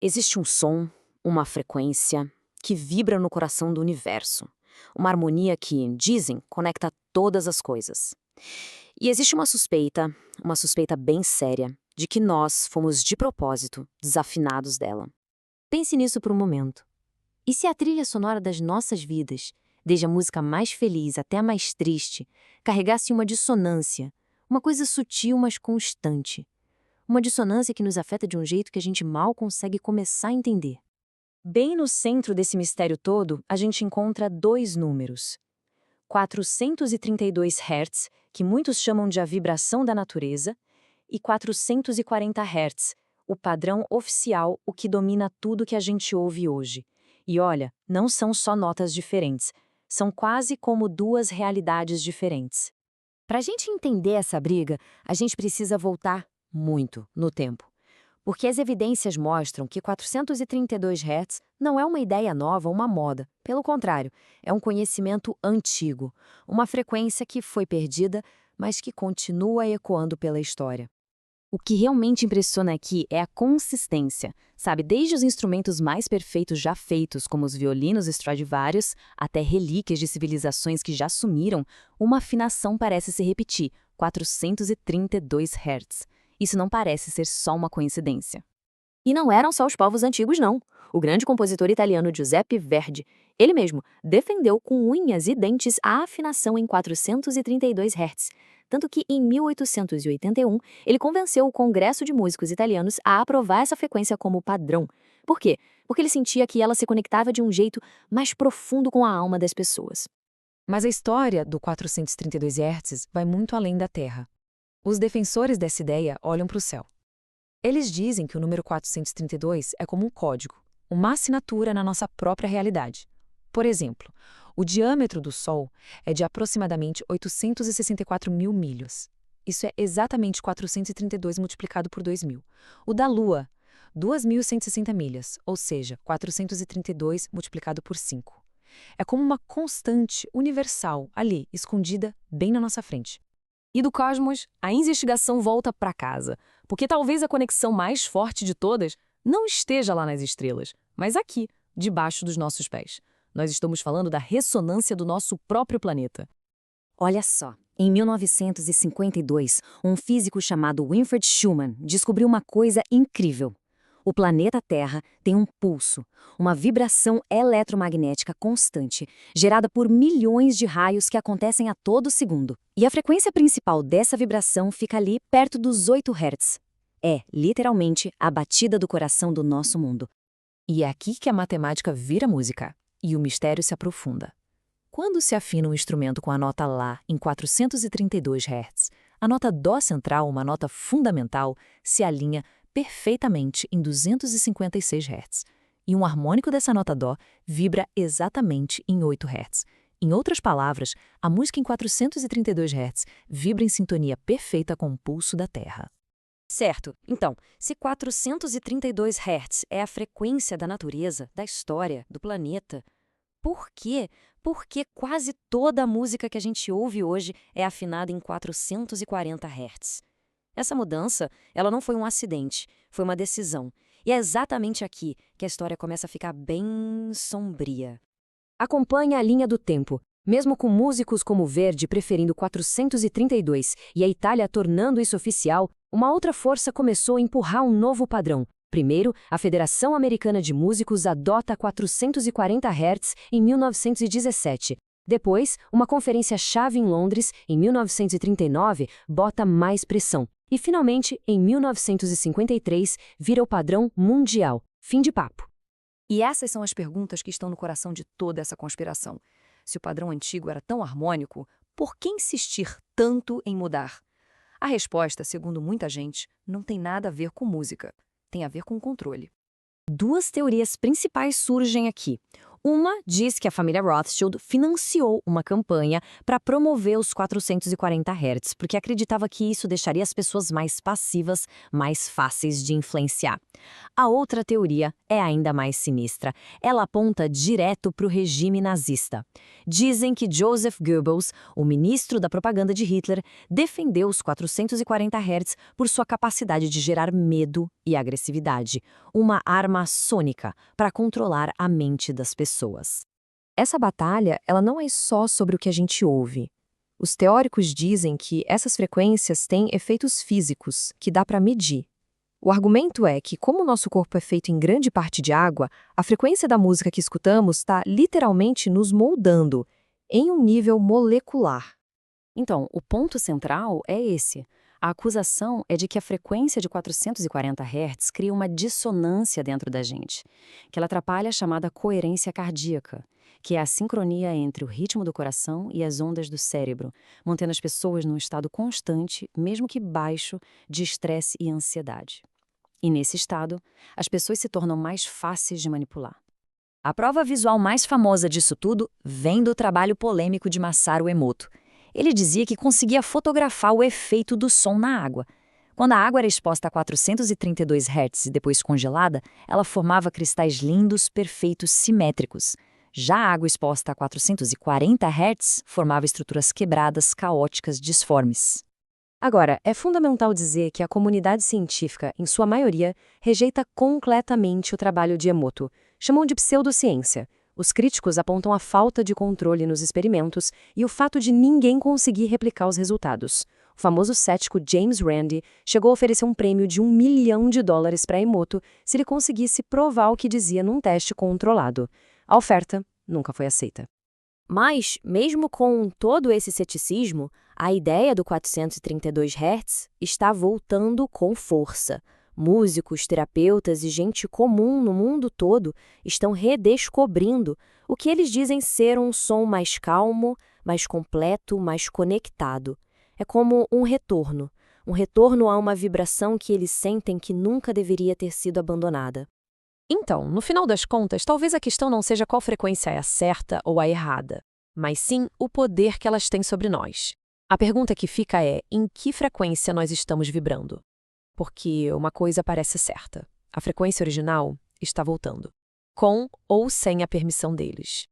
Existe um som, uma frequência, que vibra no coração do universo. Uma harmonia que, dizem, conecta todas as coisas. E existe uma suspeita bem séria, de que nós fomos de propósito desafinados dela. Pense nisso por um momento. E se a trilha sonora das nossas vidas, desde a música mais feliz até a mais triste, carregasse uma dissonância, uma coisa sutil mas constante? Uma dissonância que nos afeta de um jeito que a gente mal consegue começar a entender. Bem no centro desse mistério todo, a gente encontra dois números. 432 Hz, que muitos chamam de a vibração da natureza, e 440 Hz, o padrão oficial, o que domina tudo que a gente ouve hoje. E olha, não são só notas diferentes, são quase como duas realidades diferentes. Para a gente entender essa briga, a gente precisa voltar muito no tempo. Porque as evidências mostram que 432 Hz não é uma ideia nova ou uma moda. Pelo contrário, é um conhecimento antigo, uma frequência que foi perdida, mas que continua ecoando pela história. O que realmente impressiona aqui é a consistência, sabe? Desde os instrumentos mais perfeitos já feitos, como os violinos Stradivarius, até relíquias de civilizações que já sumiram, uma afinação parece se repetir, 432 Hz. Isso não parece ser só uma coincidência. E não eram só os povos antigos, não. O grande compositor italiano Giuseppe Verdi, ele mesmo, defendeu com unhas e dentes a afinação em 432 Hz. Tanto que, em 1881, ele convenceu o Congresso de Músicos Italianos a aprovar essa frequência como padrão. Por quê? Porque ele sentia que ela se conectava de um jeito mais profundo com a alma das pessoas. Mas a história do 432 Hz vai muito além da Terra. Os defensores dessa ideia olham para o céu. Eles dizem que o número 432 é como um código, uma assinatura na nossa própria realidade. Por exemplo, o diâmetro do Sol é de aproximadamente 864 mil milhas. Isso é exatamente 432 multiplicado por 2.000. O da Lua, 2.160 milhas, ou seja, 432 multiplicado por 5. É como uma constante universal ali, escondida bem na nossa frente. E do cosmos, a investigação volta para casa, porque talvez a conexão mais forte de todas não esteja lá nas estrelas, mas aqui, debaixo dos nossos pés. Nós estamos falando da ressonância do nosso próprio planeta. Olha só, em 1952, um físico chamado Winfried Schumann descobriu uma coisa incrível. O planeta Terra tem um pulso, uma vibração eletromagnética constante, gerada por milhões de raios que acontecem a todo segundo. E a frequência principal dessa vibração fica ali perto dos 8 Hz. É, literalmente, a batida do coração do nosso mundo. E é aqui que a matemática vira música, e o mistério se aprofunda. Quando se afina um instrumento com a nota Lá em 432 Hz, a nota Dó central, uma nota fundamental, se alinha perfeitamente em 256 Hz. E um harmônico dessa nota Dó vibra exatamente em 8 Hz. Em outras palavras, a música em 432 Hz vibra em sintonia perfeita com o pulso da Terra. Certo, então, se 432 Hz é a frequência da natureza, da história, do planeta, por quê? Porque quase toda a música que a gente ouve hoje é afinada em 440 Hz. Essa mudança, ela não foi um acidente, foi uma decisão. E é exatamente aqui que a história começa a ficar bem sombria. Acompanhe a linha do tempo. Mesmo com músicos como Verdi preferindo 432 e a Itália tornando isso oficial, uma outra força começou a empurrar um novo padrão. Primeiro, a Federação Americana de Músicos adota 440 Hz em 1917. Depois, uma conferência-chave em Londres, em 1939, bota mais pressão. E, finalmente, em 1953, vira o padrão mundial. Fim de papo. E essas são as perguntas que estão no coração de toda essa conspiração. Se o padrão antigo era tão harmônico, por que insistir tanto em mudar? A resposta, segundo muita gente, não tem nada a ver com música. Tem a ver com controle. Duas teorias principais surgem aqui. Uma diz que a família Rothschild financiou uma campanha para promover os 440 Hz, porque acreditava que isso deixaria as pessoas mais passivas, mais fáceis de influenciar. A outra teoria é ainda mais sinistra. Ela aponta direto para o regime nazista. Dizem que Joseph Goebbels, o ministro da propaganda de Hitler, defendeu os 440 Hz por sua capacidade de gerar medo e agressividade, uma arma sônica para controlar a mente das pessoas. Essa batalha, ela não é só sobre o que a gente ouve. Os teóricos dizem que essas frequências têm efeitos físicos que dá para medir. O argumento é que, como o nosso corpo é feito em grande parte de água, a frequência da música que escutamos está literalmente nos moldando, em um nível molecular. Então, o ponto central é esse. A acusação é de que a frequência de 440 Hz cria uma dissonância dentro da gente, que ela atrapalha a chamada coerência cardíaca, que é a sincronia entre o ritmo do coração e as ondas do cérebro, mantendo as pessoas num estado constante, mesmo que baixo, de estresse e ansiedade. E nesse estado, as pessoas se tornam mais fáceis de manipular. A prova visual mais famosa disso tudo vem do trabalho polêmico de Masaru Emoto. Ele dizia que conseguia fotografar o efeito do som na água. Quando a água era exposta a 432 Hz e depois congelada, ela formava cristais lindos, perfeitos, simétricos. Já a água exposta a 440 Hz formava estruturas quebradas, caóticas, disformes. Agora, é fundamental dizer que a comunidade científica, em sua maioria, rejeita completamente o trabalho de Emoto. Chamam de pseudociência. Os críticos apontam a falta de controle nos experimentos e o fato de ninguém conseguir replicar os resultados. O famoso cético James Randi chegou a oferecer um prêmio de $1 milhão para Emoto se ele conseguisse provar o que dizia num teste controlado. A oferta nunca foi aceita. Mas, mesmo com todo esse ceticismo, a ideia do 432 Hz está voltando com força. Músicos, terapeutas e gente comum no mundo todo estão redescobrindo o que eles dizem ser um som mais calmo, mais completo, mais conectado. É como um retorno a uma vibração que eles sentem que nunca deveria ter sido abandonada. Então, no final das contas, talvez a questão não seja qual frequência é a certa ou a errada, mas sim o poder que elas têm sobre nós. A pergunta que fica é: em que frequência nós estamos vibrando? Porque uma coisa parece certa: a frequência original está voltando, com ou sem a permissão deles.